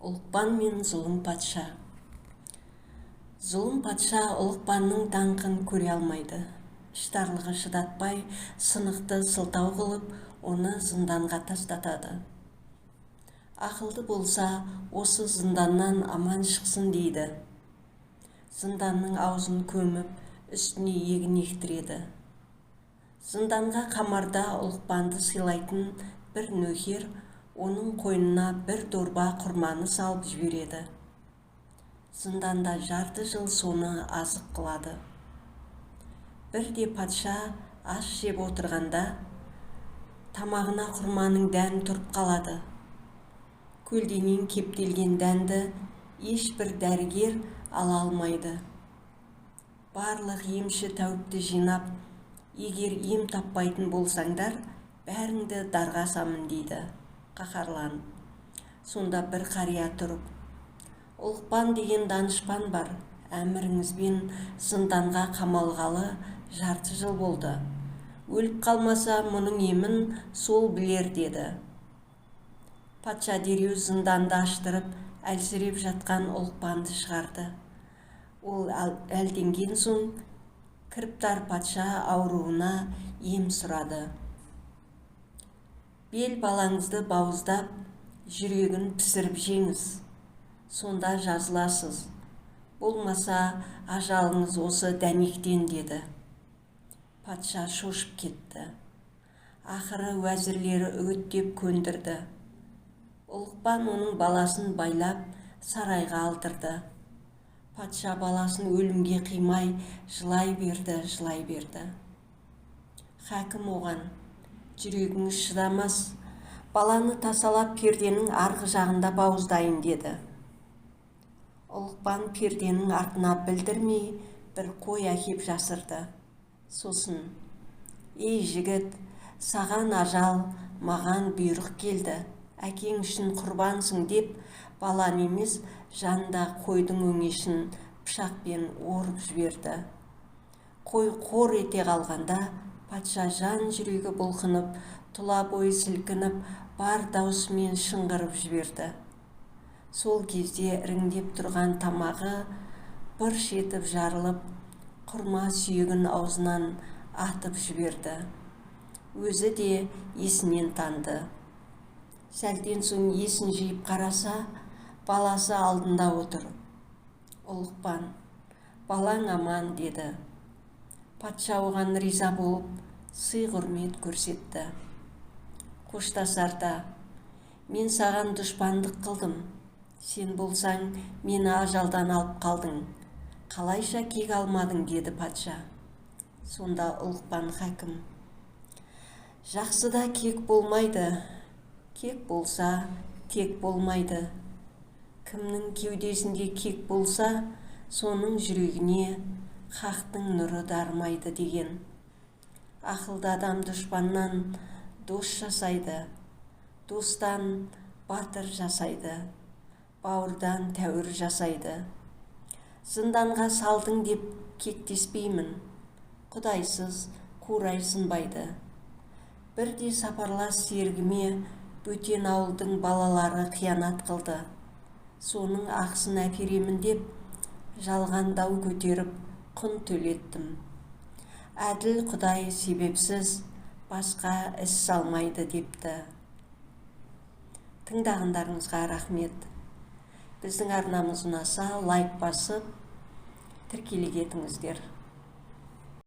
Ұлықпан мен зұлым патша. Зұлым патша Ұлықпанның даңқын көре алмайды. Іштарлығы шыдатпай, сынықты сылтау қылып, оны зынданға тастатады. Ақылды болса, осы зынданнан аман шықсын дейді. Зынданның аузын көміп, үстіне егін ектіреді. Зынданға қамарда Ұлықпанды сыйлайтын бір нөкер оның қойнына бір дорба құрманы салып жібереді. Зынданда жарты жыл соны азық қылады. Бірде патша ас жеп отырғанда тамағына құрманың дәні тұрып қалады. Көлденең кептелген дәнді ешбір дәрігер ала алмайды. Барлық емші тәуіпті жинап, егер ем таппайтын болсаңдар, бәріңді дарға асамын дейді, қаһарланып. Сонда бір қария тұрып: Ұлықпан деген данышпан бар, әміріңізбен зынданға қамалғалы жарты жыл болды. Өліп қалмаса, мұның емін сол білер деді. Патша дереу зынданды аштырып, әлсіреп жатқан Ұлықпанды шығарды. Ол әлденген соң кіріптар патша ауруына ем сұрады. Бел балаңызды бауыздап, жүрегін пісіріп жеңіз, сонда жазыласыз. Болмаса, ажалыңыз осы дәнектен деді. Патша шошып кетті. Ақыры уәзірлері үгіттеп көндірді. Ұлықпан оның баласын байлап сарайға алдырды. Патша баласын өлімге қимай жылай берді. Хакім оған: жүрегіңіз шыдамас, баланы тасалап перденің арғы жағында бауыздайын деді. Ұлықпан перденің артына білдірмей бір қой әкеп жасырды. Сосын: ей жігіт, саған ажал, маған бұйрық келді, әкең үшін құрбансың деп, баланы емес, жанында қойдың өңешін пышақпен орып жіберді. Қой қор ете қалғанда, патша жан жүрегі бұлқынып, тұла бойы сілкініп, бар даусымен шыңғырып жіберді. Сол кезде іріңдеп тұрған тамағы бырш етіп жарылып, құрма сүйегін аузынан атып жіберді. Өзі де есінен танды. Сәлден соң есін жиып қараса, баласы алдында отыр. Ұлықпан: балаң аман деді. Патша оған риза болып, сый-құрмет көрсетті. Қоштасарда: мен саған дұшпандық қылдым, сен болсаң мені ажалдан алып қалдың, қалайша кек алмадың деді патша. Сонда Ұлықпан хакім: жақсыда кек болмайды, кек болса тек болмайды. Кімнің кеудесінде кек болса, соның жүрегіне хақтың нұры дарымайды деген. Ақылды адам дұшпаннан дос жасайды, достан батыр жасайды, бауырдан тәуір жасайды. Зынданға салдың деп кектеспеймін, құдайсыз қурай сынбайды. Бірде сапарлас сергіме бөтен ауылдың балалары қиянат қылды. Соның ақсын әперемін деп, жалған дау көтеріп, құн төлеттім. Әділ Құдай себепсіз басқа іс салмайды депті. Тыңдағандарыңызға рахмет. Біздің арнамыз ұнаса, лайк басып, тіркеле кетіңіздер.